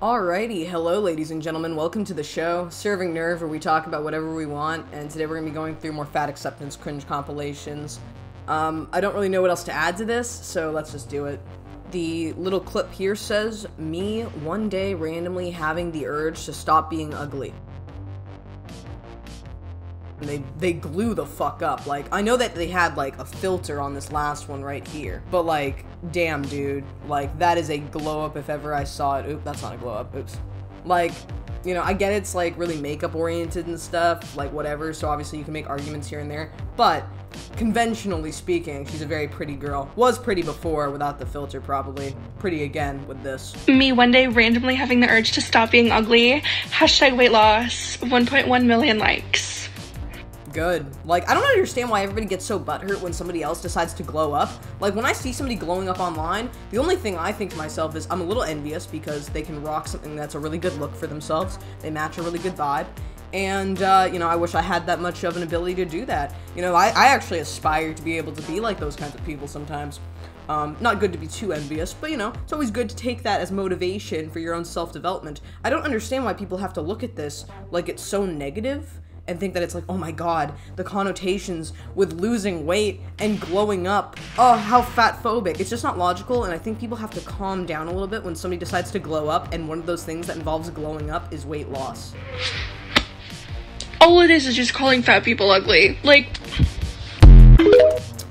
Alrighty, hello ladies and gentlemen, welcome to the show, Serving Nerve, where we talk about whatever we want, and today we're going to be going through more fat acceptance cringe compilations. I don't really know what else to add to this, so let's just do it. The little clip here says, me one day randomly having the urge to stop being ugly. And they glue the fuck up. Like, I know that they had, like, a filter on this last one right here. But, like, damn, dude. Like, that is a glow-up if ever I saw it. Oop, that's not a glow-up. Oops. Like, you know, I get it's, like, really makeup-oriented and stuff. Like, whatever. So, obviously, you can make arguments here and there. But, conventionally speaking, she's a very pretty girl. Was pretty before without the filter, probably. Pretty again with this. Me one day randomly having the urge to stop being ugly. Hashtag weight loss. 1.1 million likes. Good. Like, I don't understand why everybody gets so butthurt when somebody else decides to glow up. Like, when I see somebody glowing up online, the only thing I think to myself is I'm a little envious because they can rock something that's a really good look for themselves. They match a really good vibe. And, you know, I wish I had that much of an ability to do that. You know, I actually aspire to be able to be like those kinds of people sometimes. Not good to be too envious, but, you know, it's always good to take that as motivation for your own self-development. I don't understand why people have to look at this like it's so negative and think that it's like, oh my god, the connotations with losing weight and glowing up. Oh, how fat phobic. It's just not logical, and I think people have to calm down a little bit when somebody decides to glow up, and one of those things that involves glowing up is weight loss. All it is just calling fat people ugly. Like,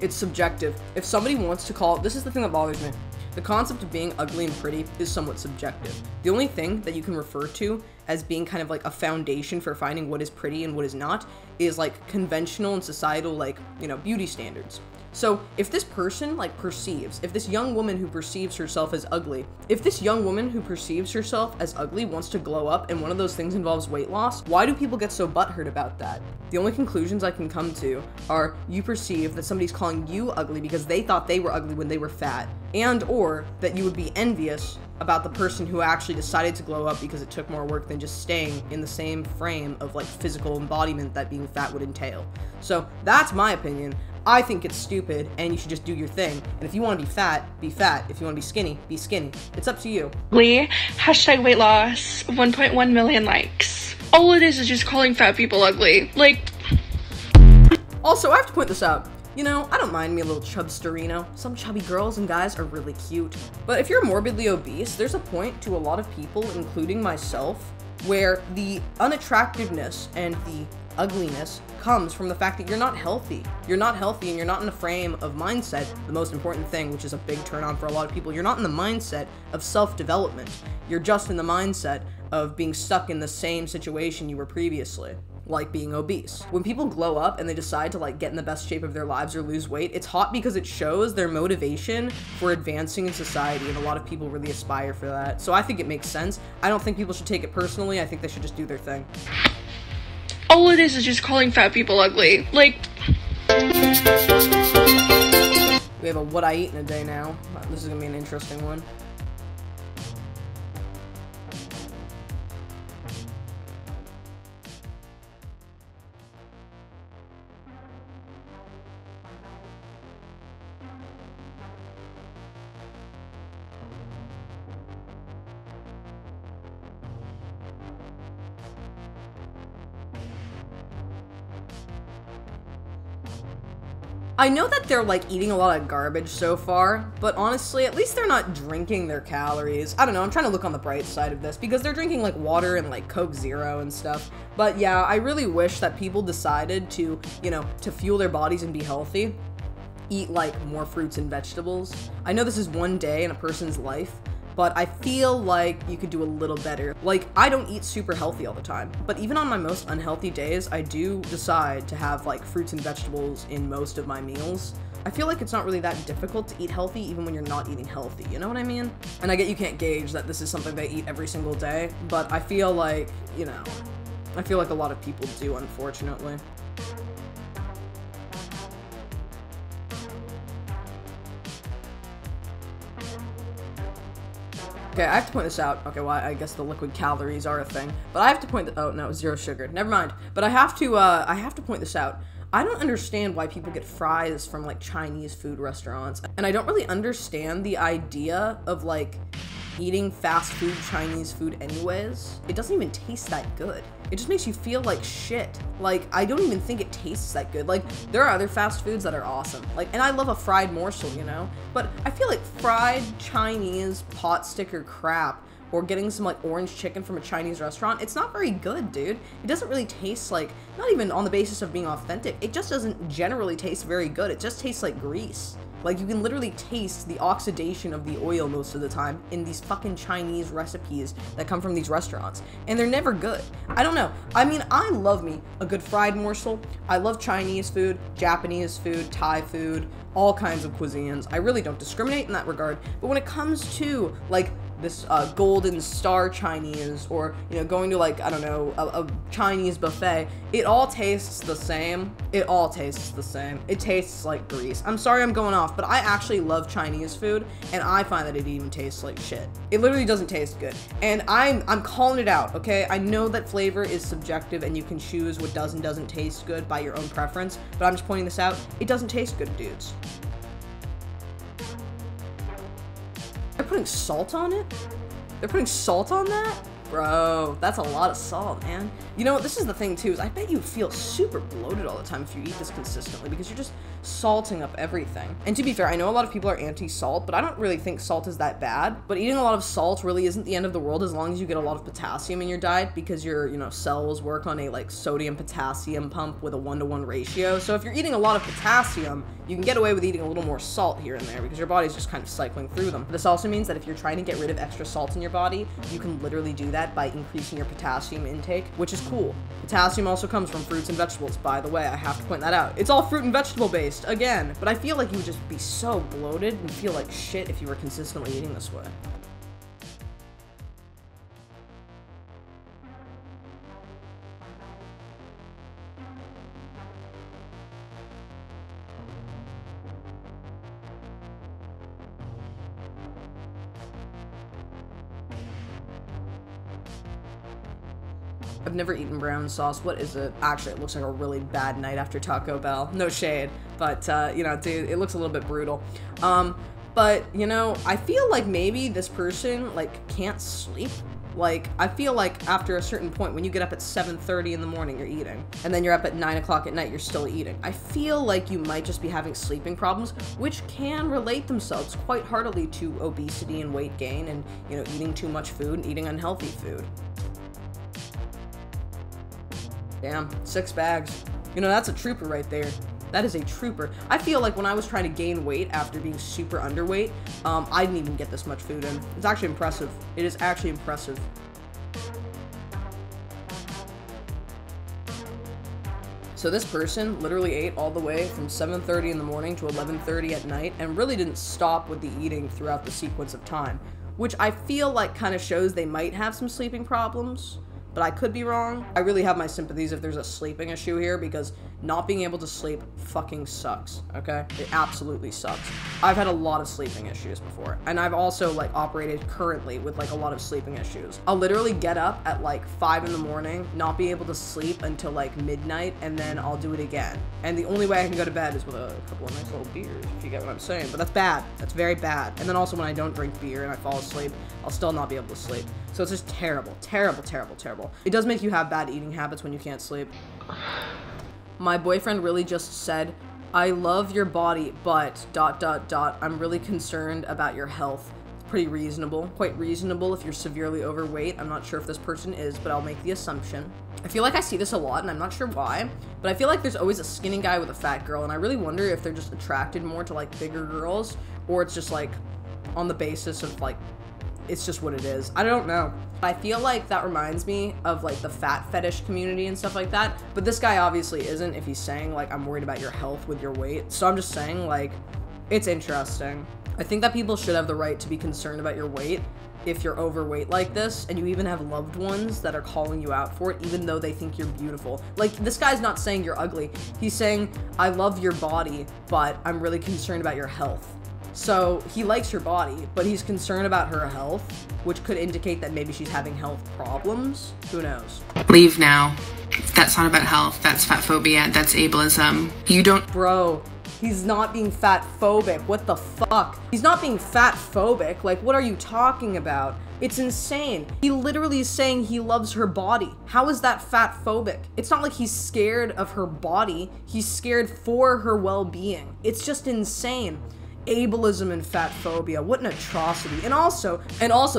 it's subjective. If somebody wants to call it, this is the thing that bothers me. The concept of being ugly and pretty is somewhat subjective. The only thing that you can refer to as being kind of like a foundation for finding what is pretty and what is not is like conventional and societal, like, you know, beauty standards. So if this person like perceives, if this young woman who perceives herself as ugly, if this young woman who perceives herself as ugly wants to glow up and one of those things involves weight loss, why do people get so butthurt about that? The only conclusions I can come to are you perceive that somebody's calling you ugly because they thought they were ugly when they were fat, and or that you would be envious about the person who actually decided to glow up because it took more work than just staying in the same frame of like physical embodiment that being fat would entail. So that's my opinion. I think it's stupid and you should just do your thing. And if you want to be fat, be fat. If you want to be skinny, be skinny. It's up to you. Hashtag weight loss. 1.1 million likes. All it is just calling fat people ugly. Like, also, I have to point this out. You know, I don't mind me a little chubsterino. Some chubby girls and guys are really cute. But if you're morbidly obese, there's a point to a lot of people, including myself, where the unattractiveness and the ugliness comes from the fact that you're not healthy. You're not healthy and you're not in a frame of mindset, the most important thing, which is a big turn on for a lot of people. You're not in the mindset of self-development. You're just in the mindset of being stuck in the same situation you were previously, like being obese. When people glow up and they decide to like get in the best shape of their lives or lose weight, it's hot because it shows their motivation for advancing in society, and a lot of people really aspire for that. So I think it makes sense. I don't think people should take it personally. I think they should just do their thing. all it is just calling fat people ugly. Like, we have a what I eat in a day now. This is gonna be an interesting one. I know that they're like eating a lot of garbage so far, but honestly, at least they're not drinking their calories. I don't know, I'm trying to look on the bright side of this because they're drinking like water and like Coke Zero and stuff. But yeah, I really wish that people decided to, you know, to fuel their bodies and be healthy, eat like more fruits and vegetables. I know this is one day in a person's life, but I feel like you could do a little better. Like, I don't eat super healthy all the time, but even on my most unhealthy days, I do decide to have like fruits and vegetables in most of my meals. I feel like it's not really that difficult to eat healthy even when you're not eating healthy, you know what I mean? And I get you can't gauge that this is something they eat every single day, but I feel like, you know, I feel like a lot of people do, unfortunately. Okay, I have to point this out. Okay, well, I guess the liquid calories are a thing, but I have to point that. Oh no, zero sugar. Never mind. But I have to point this out. I don't understand why people get fries from like Chinese food restaurants, and I don't really understand the idea of like eating fast food Chinese food anyways, it doesn't even taste that good. It just makes you feel like shit. Like, I don't even think it tastes that good. Like, there are other fast foods that are awesome. Like, and I love a fried morsel, you know? But I feel like fried Chinese pot sticker crap, or getting some like orange chicken from a Chinese restaurant, it's not very good, dude. It doesn't really taste like, not even on the basis of being authentic, it just doesn't generally taste very good. It just tastes like grease. Like, you can literally taste the oxidation of the oil most of the time in these fucking Chinese recipes that come from these restaurants. And they're never good. I don't know. I mean, I love me a good fried morsel. I love Chinese food, Japanese food, Thai food, all kinds of cuisines. I really don't discriminate in that regard. But when it comes to, like, this golden star Chinese, or, you know, going to, like, I don't know, a Chinese buffet, it all tastes the same. It all tastes the same. It tastes like grease. I'm sorry I'm going off, but I actually love Chinese food, and I find that it even tastes like shit. It literally doesn't taste good. And I'm calling it out, okay? I know that flavor is subjective, and you can choose what does and doesn't taste good by your own preference, but I'm just pointing this out. It doesn't taste good, dudes. They're putting salt on it? They're putting salt on that? Bro, that's a lot of salt, man. You know, this is the thing too, is I bet you feel super bloated all the time if you eat this consistently, because you're just salting up everything. And to be fair, I know a lot of people are anti-salt, but I don't really think salt is that bad. But eating a lot of salt really isn't the end of the world as long as you get a lot of potassium in your diet, because your, you know, cells work on a like sodium potassium pump with a 1-to-1 ratio. So if you're eating a lot of potassium, you can get away with eating a little more salt here and there because your body's just kind of cycling through them. This also means that if you're trying to get rid of extra salt in your body, you can literally do that by increasing your potassium intake, which is cool. Potassium also comes from fruits and vegetables, by the way. I have to point that out. It's all fruit and vegetable based, again, but I feel like you would just be so bloated and feel like shit if you were consistently eating this way. I've never eaten brown sauce. What is it? Actually, it looks like a really bad night after Taco Bell. No shade, but, you know, dude, it looks a little bit brutal. But, you know, I feel like maybe this person, like, can't sleep. Like, I feel like after a certain point, when you get up at 7:30 in the morning, you're eating. And then you're up at 9 o'clock at night, you're still eating. I feel like you might just be having sleeping problems, which can relate themselves quite heartily to obesity and weight gain and, you know, eating too much food and eating unhealthy food. Damn, 6 bags. You know, that's a trooper right there. That is a trooper. I feel like when I was trying to gain weight after being super underweight, I didn't even get this much food in. It's actually impressive. It is actually impressive. So this person literally ate all the way from 7:30 in the morning to 11:30 at night and really didn't stop with the eating throughout the sequence of time, which I feel like kind of shows they might have some sleeping problems. But I could be wrong. I really have my sympathies if there's a sleeping issue here, because not being able to sleep fucking sucks, okay? It absolutely sucks. I've had a lot of sleeping issues before, and I've also, like, operated currently with, like, a lot of sleeping issues. I'll literally get up at, like, 5 in the morning, not be able to sleep until, like, midnight, and then I'll do it again. And the only way I can go to bed is with a couple of nice little beers, if you get what I'm saying. But that's bad. That's very bad. And then also when I don't drink beer and I fall asleep, I'll still not be able to sleep. So it's just terrible, terrible, terrible, terrible. It does make you have bad eating habits when you can't sleep. My boyfriend really just said, "I love your body, but ... I'm really concerned about your health." It's pretty reasonable, quite reasonable if you're severely overweight. I'm not sure if this person is, but I'll make the assumption. I feel like I see this a lot, and I'm not sure why, but I feel like there's always a skinny guy with a fat girl, and I really wonder if they're just attracted more to, like, bigger girls, or it's just, like, on the basis of, like, it's just what it is. I don't know. I feel like that reminds me of, like, the fat fetish community and stuff like that, but this guy obviously isn't if he's saying, like, I'm worried about your health with your weight. So I'm just saying, like, it's interesting. I think that people should have the right to be concerned about your weight if you're overweight like this, and you even have loved ones that are calling you out for it, even though they think you're beautiful. Like, this guy's not saying you're ugly. He's saying, I love your body, but I'm really concerned about your health. So he likes your body, but he's concerned about her health, which could indicate that maybe she's having health problems. Who knows? Leave now. That's not about health. That's fat phobia. That's ableism. You don't— Bro, He's not being fat phobic. What the fuck? He's not being fat phobic. Like, what are you talking about? It's insane. He literally is saying he loves her body. How is that fat phobic? It's not like he's scared of her body. He's scared for her well-being. It's just insane. Ableism and fat phobia. What an atrocity. And also,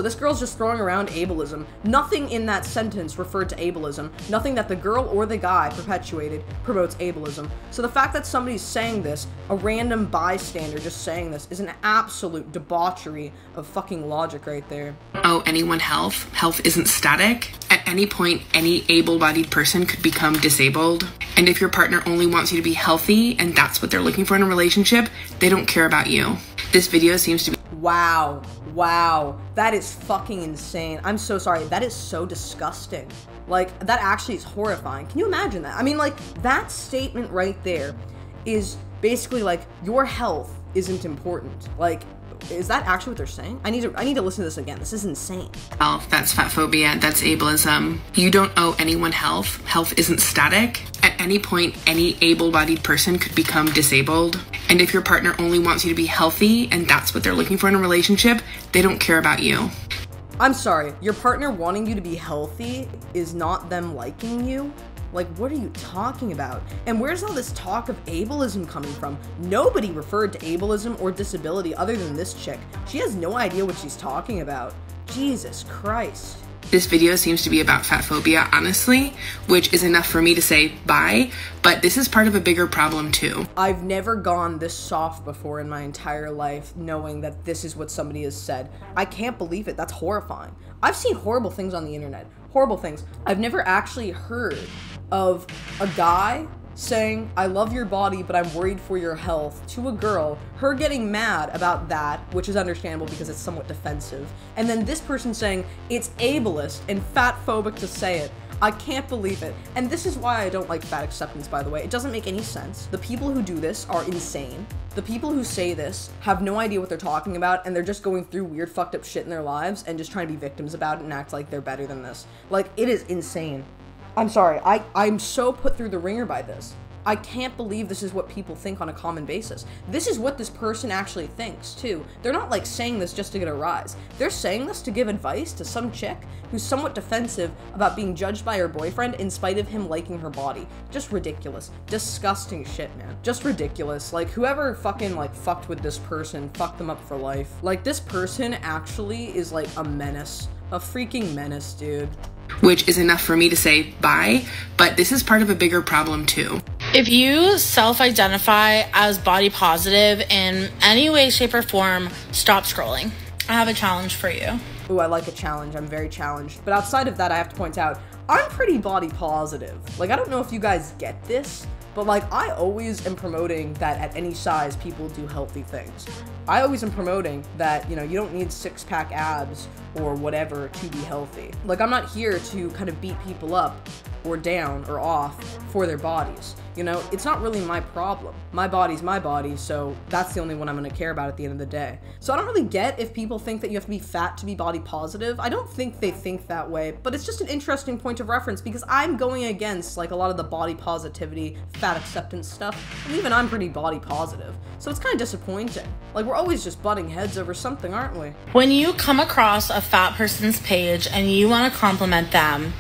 this girl's just throwing around ableism. Nothing in that sentence referred to ableism. Nothing that the girl or the guy perpetuated promotes ableism. So the fact that somebody's saying this, a random bystander just saying this, is an absolute debauchery of fucking logic right there. Oh, anyone health? Health isn't static. At any point, any able-bodied person could become disabled. And if your partner only wants you to be healthy and that's what they're looking for in a relationship, they don't care about you. This video seems to be— Wow. Wow. That is fucking insane. I'm so sorry. That is so disgusting. Like, that actually is horrifying. Can you imagine that? I mean, like, that statement right there is basically like, your health isn't important. Like, is that actually what they're saying? I need to listen to this again. This is insane. Health, that's fat phobia, that's ableism. You don't owe anyone health. Health isn't static. At any point, any able-bodied person could become disabled. And if your partner only wants you to be healthy and that's what they're looking for in a relationship, they don't care about you. I'm sorry, your partner wanting you to be healthy is not them liking you? Like, what are you talking about? And where's all this talk of ableism coming from? Nobody referred to ableism or disability other than this chick. She has no idea what she's talking about. Jesus Christ. This video seems to be about fat phobia, honestly, which is enough for me to say bye, but this is part of a bigger problem too. I've never gone this soft before in my entire life, knowing that this is what somebody has said. I can't believe it. That's horrifying. I've seen horrible things on the internet. Horrible things. I've never actually heard of a guy saying, I love your body, but I'm worried for your health, to a girl, her getting mad about that, which is understandable because it's somewhat defensive, and then this person saying, it's ableist and fat phobic to say it. I can't believe it. And this is why I don't like fat acceptance, by the way. It doesn't make any sense. The people who do this are insane. The people who say this have no idea what they're talking about, and they're just going through weird fucked up shit in their lives and just trying to be victims about it and act like they're better than this. Like, it is insane. I'm sorry, I'm so put through the ringer by this. I can't believe this is what people think on a common basis. This is what this person actually thinks, too. They're not, like, saying this just to get a rise. They're saying this to give advice to some chick who's somewhat defensive about being judged by her boyfriend in spite of him liking her body. Just ridiculous. Disgusting shit, man. Just ridiculous. Like, whoever fucking, like, fucked with this person fucked them up for life. Like, this person actually is, like, a menace. A freaking menace, dude. Which is enough for me to say bye, but this is part of a bigger problem too. If you self-identify as body positive in any way, shape, or form, stop scrolling. I have a challenge for you. Ooh, I like a challenge. I'm very challenged. But outside of that, I have to point out, I'm pretty body positive. Like, I don't know if you guys get this, but like, I always am promoting that at any size, people do healthy things. I always am promoting that, you know, you don't need six-pack abs or whatever to be healthy. Like, I'm not here to kind of beat people up or down or off for their bodies. You know, it's not really my problem. My body's my body, so that's the only one I'm gonna care about at the end of the day. So I don't really get if people think that you have to be fat to be body positive. I don't think they think that way, but it's just an interesting point of reference because I'm going against like a lot of the body positivity, fat acceptance stuff, and even I'm pretty body positive. So it's kind of disappointing. Like, we're always just butting heads over something, aren't we? When you come across a fat person's page and you want to compliment them,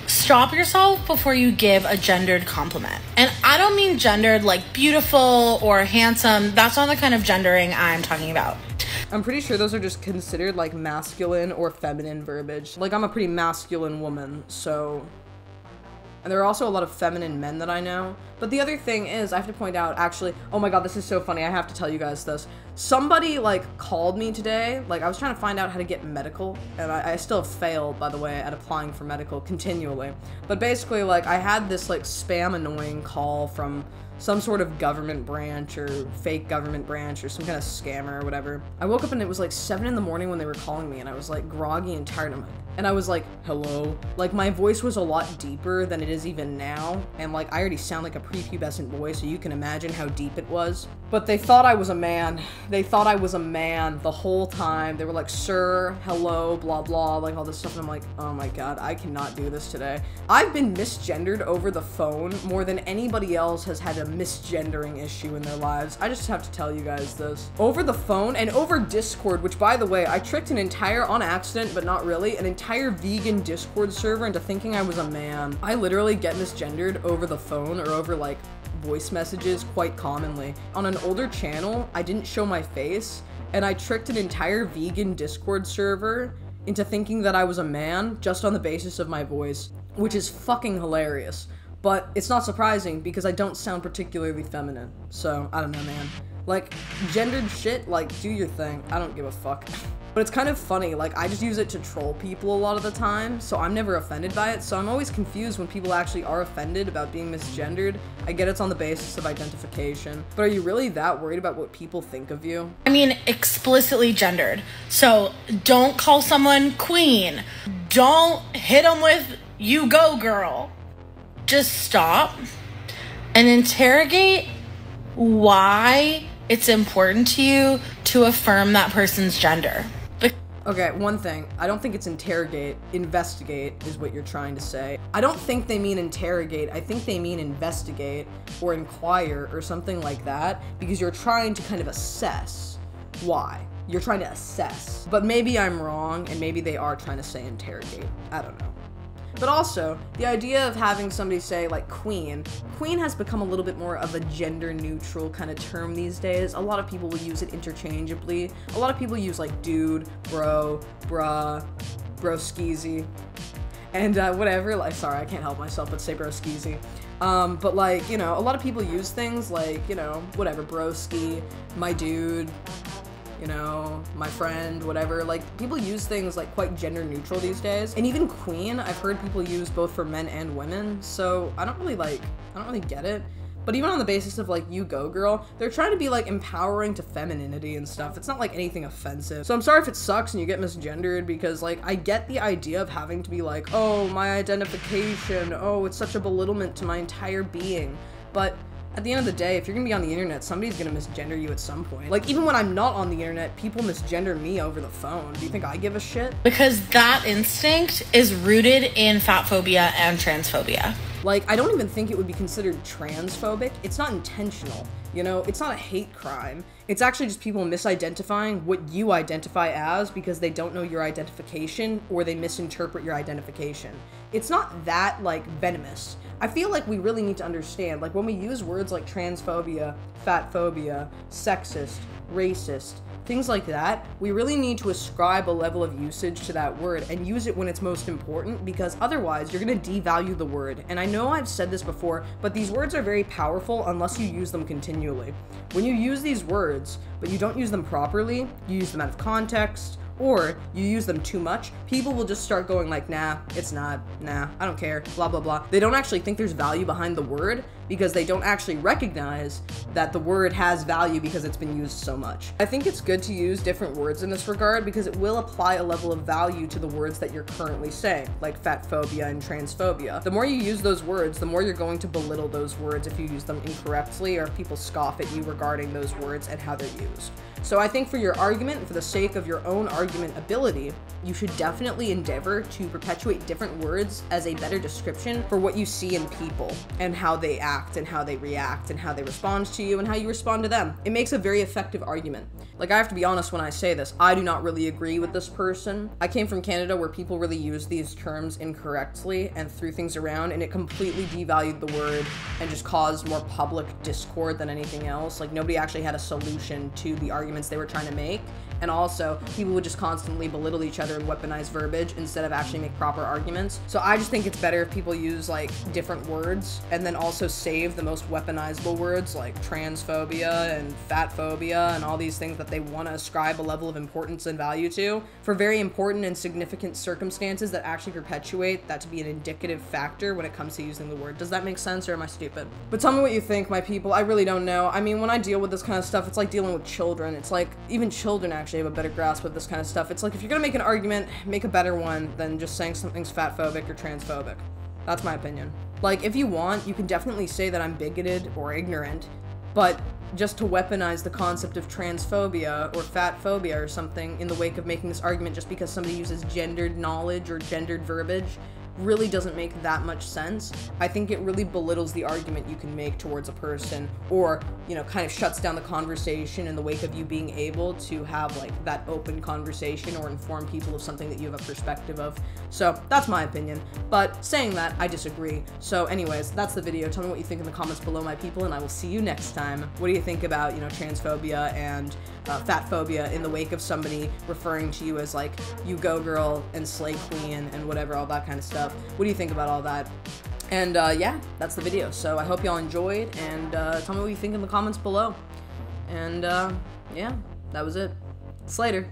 stop yourself before you give a gendered compliment. And I don't mean gendered like beautiful or handsome. That's not the kind of gendering I'm talking about. I'm pretty sure those are just considered like masculine or feminine verbiage. Like, I'm a pretty masculine woman, so... And there are also a lot of feminine men that I know. But the other thing is, I have to point out, actually, oh my god, this is so funny, I have to tell you guys this. Somebody, like, called me today, like, I was trying to find out how to get medical, and I still have failed, by the way, at applying for medical continually. But basically, like, I had this, like, spam annoying call from some sort of government branch or fake government branch or some kind of scammer or whatever. I woke up and it was like 7 in the morning when they were calling me, and I was like groggy and tired. And I was like, hello? Like, my voice was a lot deeper than it is even now, and like I already sound like a prepubescent boy, so you can imagine how deep it was. But they thought I was a man. they thought I was a man the whole time. They were like, sir, hello, blah, blah, like all this stuff. And I'm like, oh my God, I cannot do this today. I've been misgendered over the phone more than anybody else has had a misgendering issue in their lives. I just have to tell you guys this. Over the phone and over Discord, which by the way, I tricked an entire, on accident, but not really, an entire vegan Discord server into thinking I was a man. I literally get misgendered over the phone or over like voice messages quite commonly. On an older channel, I didn't show my face, and I tricked an entire vegan Discord server into thinking that I was a man just on the basis of my voice, which is fucking hilarious. But it's not surprising because I don't sound particularly feminine. So, I don't know, man. Like, gendered shit, like, do your thing. I don't give a fuck. But it's kind of funny, like, I just use it to troll people a lot of the time, so I'm never offended by it, so I'm always confused when people actually are offended about being misgendered. I get it's on the basis of identification, but are you really that worried about what people think of you? I mean, explicitly gendered. So don't call someone queen. Don't hit them with, you go girl. Just stop and interrogate why it's important to you to affirm that person's gender. Okay, one thing. I don't think it's interrogate. Investigate is what you're trying to say. I don't think they mean interrogate. I think they mean investigate or inquire or something like that, because you're trying to kind of assess why. You're trying to assess. But maybe I'm wrong, and maybe they are trying to say interrogate. I don't know. But also, the idea of having somebody say, like, queen has become a little bit more of a gender-neutral kind of term these days. A lot of people will use it interchangeably. A lot of people use, like, dude, bro, bruh, broskizi, and whatever. Like, sorry, I can't help myself but say broskizi. But, like, you know, a lot of people use things like, you know, whatever, broski, my dude, you know, my friend, whatever. Like, people use things like quite gender neutral these days. And even queen, I've heard people use both for men and women. So I don't really get it. But even on the basis of like, you go girl, they're trying to be like empowering to femininity and stuff. It's not like anything offensive. So I'm sorry if it sucks and you get misgendered, because like, I get the idea of having to be like, oh, my identification, oh, it's such a belittlement to my entire being. But at the end of the day, if you're gonna be on the internet, somebody's gonna misgender you at some point. Like, even when I'm not on the internet, people misgender me over the phone. Do you think I give a shit? Because that instinct is rooted in fat phobia and transphobia. Like, I don't even think it would be considered transphobic. It's not intentional, you know? It's not a hate crime. It's actually just people misidentifying what you identify as because they don't know your identification or they misinterpret your identification. It's not that, like, venomous. I feel like we really need to understand, like, when we use words like transphobia, fat phobia, sexist, racist, things like that, we really need to ascribe a level of usage to that word and use it when it's most important, because otherwise you're gonna devalue the word. And I know I've said this before, but these words are very powerful unless you use them continually. When you use these words, but you don't use them properly, you use them out of context, or you use them too much, people will just start going like, nah, it's not, nah, I don't care, blah, blah, blah. They don't actually think there's value behind the word because they don't actually recognize that the word has value because it's been used so much. I think it's good to use different words in this regard because it will apply a level of value to the words that you're currently saying, like fat phobia and transphobia. The more you use those words, the more you're going to belittle those words if you use them incorrectly or if people scoff at you regarding those words and how they're used. So I think for your argument, for the sake of your own argument ability, you should definitely endeavor to perpetuate different words as a better description for what you see in people and how they act and how they react and how they respond to you and how you respond to them. It makes a very effective argument. Like, I have to be honest when I say this, I do not really agree with this person. I came from Canada where people really use these terms incorrectly and threw things around, and it completely devalued the word and just caused more public discord than anything else. Like, nobody actually had a solution to the arguments they were trying to make. And also, people would just constantly belittle each other and weaponize verbiage instead of actually make proper arguments. So I just think it's better if people use, like, different words and then also save the most weaponizable words like transphobia and fat phobia and all these things that they want to ascribe a level of importance and value to for very important and significant circumstances that actually perpetuate that to be an indicative factor when it comes to using the word. Does that make sense, or am I stupid? But tell me what you think, my people. I really don't know. I mean, when I deal with this kind of stuff, it's like dealing with children. It's like even children actually have a better grasp of this kind of stuff. It's like, if you're gonna make an argument, make a better one than just saying something's fatphobic or transphobic. That's my opinion. Like, if you want, you can definitely say that I'm bigoted or ignorant, but just to weaponize the concept of transphobia or fat phobia or something in the wake of making this argument just because somebody uses gendered knowledge or gendered verbiage really doesn't make that much sense. I think it really belittles the argument you can make towards a person, or, you know, kind of shuts down the conversation in the wake of you being able to have, like, that open conversation or inform people of something that you have a perspective of. So, that's my opinion. But saying that, I disagree. So anyways, that's the video. Tell me what you think in the comments below, my people, and I will see you next time. What do you think about, you know, transphobia and fat phobia in the wake of somebody referring to you as, like, you go girl and slay queen and whatever, all that kind of stuff? What do you think about all that? And yeah, that's the video. So I hope y'all enjoyed, and tell me what you think in the comments below. And yeah, that was it. See you later.